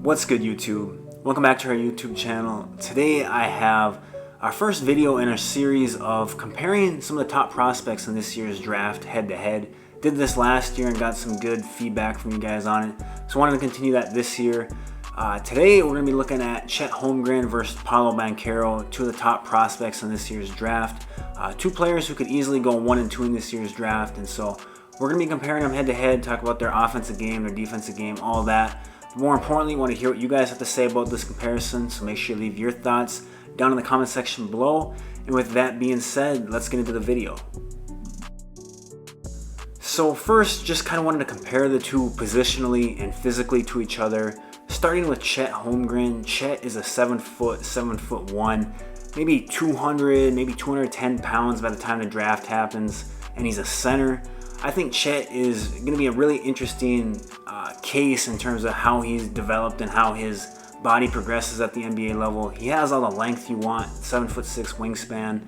What's good, YouTube? Welcome back to our YouTube channel. Today I have our first video in our series of comparing some of the top prospects in this year's draft head to head. Did this last year and got some good feedback from you guys on it, so I wanted to continue that this year. Today we're going to be looking at Chet Holmgren versus Paolo Banchero, two of the top prospects in this year's draft. Two players who could easily go 1 and 2 in this year's draft, and so we're going to be comparing them head to head, talk about their offensive game, their defensive game, all that. More importantly, I want to hear what you guys have to say about this comparison, so make sure you leave your thoughts down in the comment section below. And with that being said, let's get into the video. So first, just kind of wanted to compare the two positionally and physically to each other. Starting with Chet Holmgren. Chet is a 7'1", maybe 200, maybe 210 pounds by the time the draft happens, and he's a center. I think Chet is going to be a really interesting case in terms of how he's developed and how his body progresses at the NBA level. He has all the length you want, 7'6" wingspan.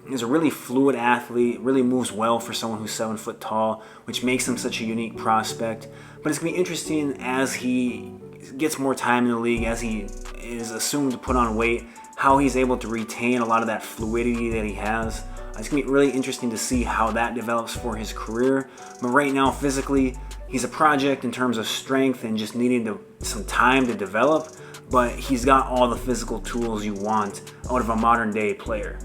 He's a really fluid athlete, really moves well for someone who's 7 foot tall, which makes him such a unique prospect. But it's going to be interesting as he gets more time in the league, as he is assumed to put on weight, how he's able to retain a lot of that fluidity that he has. It's going to be really interesting to see how that develops for his career. But right now, physically, he's a project in terms of strength and just needing some time to develop. But he's got all the physical tools you want out of a modern day player.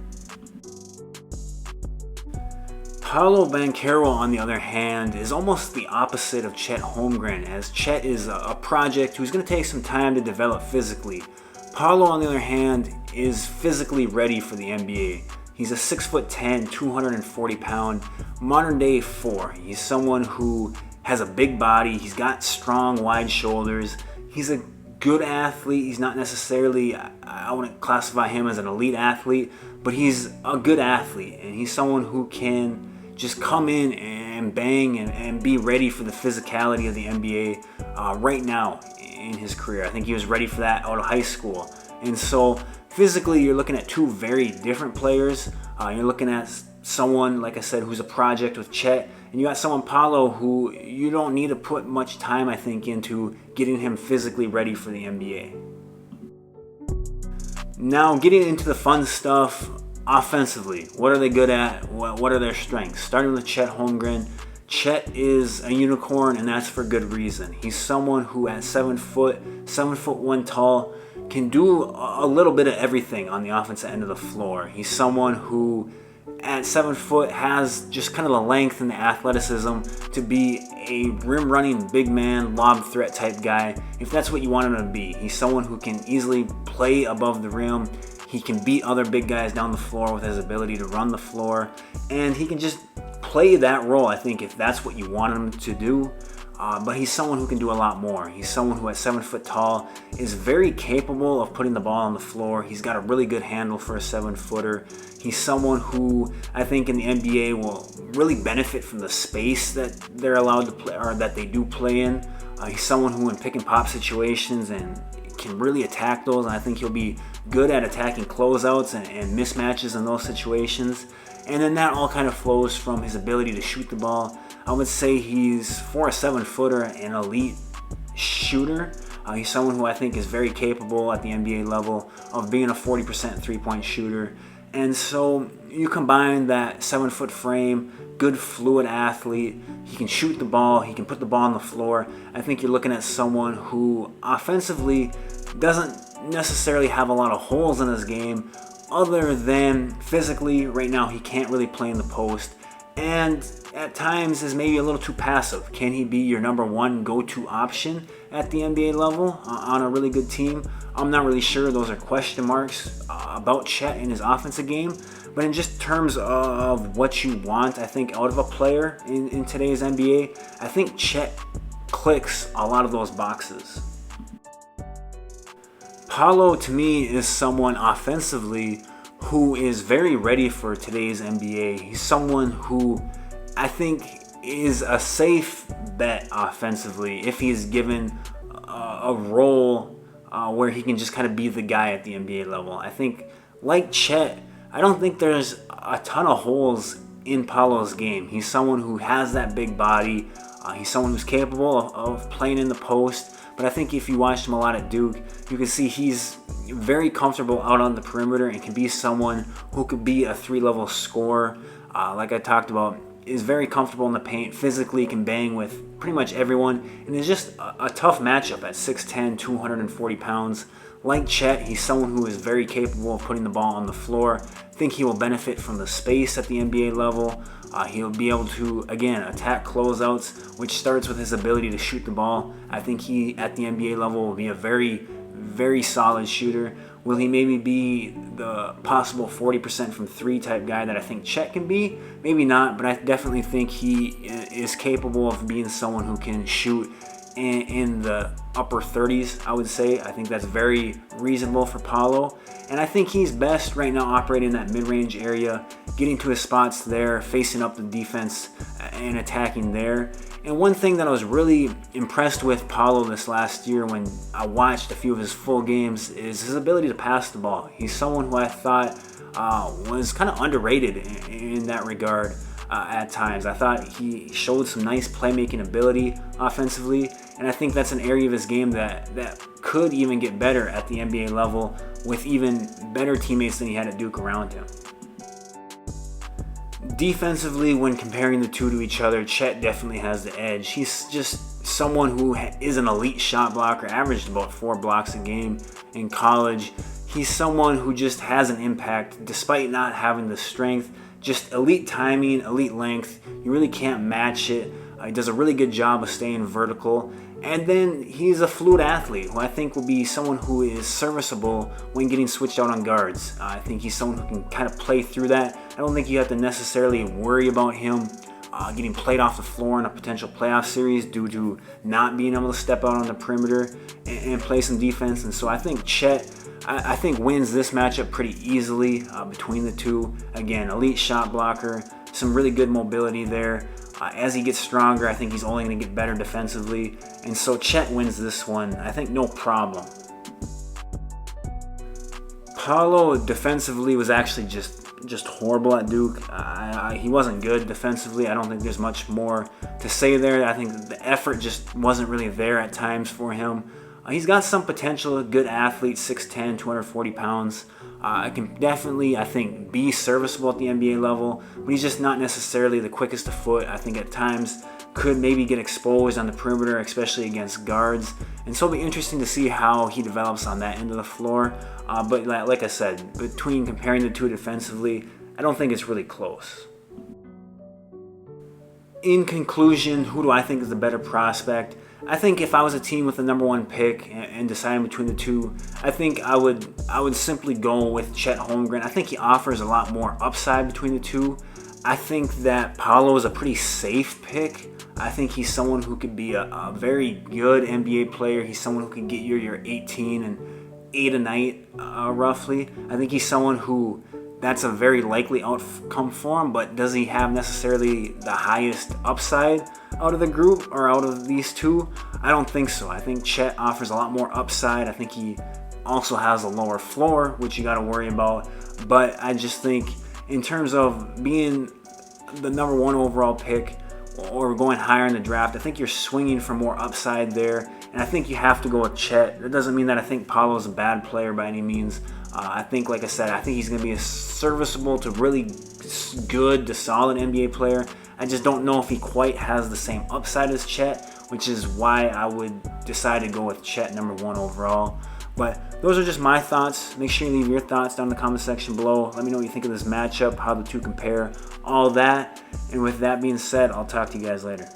Paolo Banchero, on the other hand, is almost the opposite of Chet Holmgren, as Chet is a project who's going to take some time to develop physically. Paolo, on the other hand, is physically ready for the NBA. He's a 6'10", 240 pound, modern day 4. He's someone who has a big body. He's got strong, wide shoulders. He's a good athlete. He's not necessarily, I wouldn't classify him as an elite athlete, but he's a good athlete. And he's someone who can just come in and bang and be ready for the physicality of the NBA right now in his career. I think he was ready for that out of high school. And so physically, you're looking at two very different players. You're looking at someone, like I said, who's a project with Chet, and you got someone, Paolo, who you don't need to put much time, I think, into getting him physically ready for the NBA. Now, getting into the fun stuff, offensively, what are they good at? What are their strengths? Starting with Chet Holmgren. Chet is a unicorn, and that's for good reason. He's someone who at 7 foot 1 tall, can do a little bit of everything on the offensive end of the floor. He's someone who at 7 foot has just kind of the length and the athleticism to be a rim running big man, lob threat type guy, if that's what you want him to be. He's someone who can easily play above the rim. He can beat other big guys down the floor with his ability to run the floor, and he can just play that role, I think, if that's what you want him to do. But he's someone who can do a lot more. He's someone who at 7 foot tall is very capable of putting the ball on the floor. He's got a really good handle for a 7-footer. He's someone who I think in the NBA will really benefit from the space that they're allowed to play, or that they do play in. He's someone who in pick and pop situations and can really attack those, and I think he'll be good at attacking closeouts and mismatches in those situations. And then that all kind of flows from his ability to shoot the ball. I would say he's, for a 7-footer, an elite shooter. He's someone who I think is very capable at the NBA level of being a 40% three-point shooter. And so you combine that 7-foot frame, good fluid athlete, he can shoot the ball, he can put the ball on the floor. I think you're looking at someone who offensively doesn't necessarily have a lot of holes in his game, other than physically, right now he can't really play in the post, and at times is maybe a little too passive. Can he be your number 1 go-to option at the NBA level on a really good team? I'm not really sure. Those are question marks about Chet in his offensive game. But in just terms of what you want, I think, out of a player in today's NBA, I think Chet clicks a lot of those boxes. Paolo, to me, is someone offensively who is very ready for today's NBA. He's someone who I think is a safe bet offensively if he's given a role where he can just kind of be the guy at the NBA level. I think, like Chet, I don't think there's a ton of holes in Paolo's game. He's someone who has that big body. He's someone who's capable of playing in the post, but I think if you watched him a lot at Duke, you can see he's very comfortable out on the perimeter and can be someone who could be a 3-level scorer. Like I talked about, is very comfortable in the paint, physically can bang with pretty much everyone, and is just a tough matchup at 6'10", 240 pounds. Like Chet, he's someone who is very capable of putting the ball on the floor. I think he will benefit from the space at the NBA level. He'll be able to, again, attack closeouts, which starts with his ability to shoot the ball. I think he, at the NBA level, will be a very, very solid shooter. Will he maybe be the possible 40% from 3 type guy that I think Chet can be? Maybe not, but I definitely think he is capable of being someone who can shoot in the upper 30s, I would say. I think that's very reasonable for Paolo. And I think he's best right now operating in that mid-range area, getting to his spots there, facing up the defense and attacking there. And one thing that I was really impressed with Paolo this last year when I watched a few of his full games is his ability to pass the ball. He's someone who I thought was kind of underrated in that regard at times. I thought he showed some nice playmaking ability offensively, and I think that's an area of his game that could even get better at the NBA level with even better teammates than he had at Duke around him. Defensively, when comparing the two to each other, Chet definitely has the edge. He's just someone who is an elite shot blocker, averaged about 4 blocks a game in college. He's someone who just has an impact despite not having the strength. Just elite timing, elite length. You really can't match it. He does a really good job of staying vertical. And then he's a fluid athlete who I think will be someone who is serviceable when getting switched out on guards. I think he's someone who can kind of play through that. I don't think you have to necessarily worry about him getting played off the floor in a potential playoff series due to not being able to step out on the perimeter and play some defense. And so I think Chet, I think wins this matchup pretty easily between the two. Again, elite shot blocker, some really good mobility there. As he gets stronger, I think he's only going to get better defensively. And so Chet wins this one, I think, no problem. Paolo defensively was actually just horrible at Duke. He wasn't good defensively. I don't think there's much more to say there. I think the effort just wasn't really there at times for him. He's got some potential, a good athlete, 6'10", 240 pounds. Can definitely, I think, be serviceable at the NBA level, but he's just not necessarily the quickest of foot. I think at times could maybe get exposed on the perimeter, especially against guards. And so it'll be interesting to see how he develops on that end of the floor. But like I said, between comparing the two defensively, I don't think it's really close. In conclusion, who do I think is the better prospect? I think if I was a team with the number 1 pick and deciding between the two, I think I would simply go with Chet Holmgren. I think he offers a lot more upside between the two. I think that Paolo is a pretty safe pick. I think he's someone who could be a very good NBA player. He's someone who can get you your 18 and 8 a night roughly. I think he's someone who that's a very likely outcome for him, but does he have necessarily the highest upside out of the group or out of these two? I don't think so. I think Chet offers a lot more upside. I think he also has a lower floor, which you got to worry about. But I just think in terms of being the number 1 overall pick or going higher in the draft, I think you're swinging for more upside there. And I think you have to go with Chet. That doesn't mean that I think Paolo's a bad player by any means. I think, like I said, I think he's going to be a serviceable to really good to solid NBA player. I just don't know if he quite has the same upside as Chet, which is why I would decide to go with Chet number 1 overall. But those are just my thoughts. Make sure you leave your thoughts down in the comment section below. Let me know what you think of this matchup, how the two compare, all that. And with that being said, I'll talk to you guys later.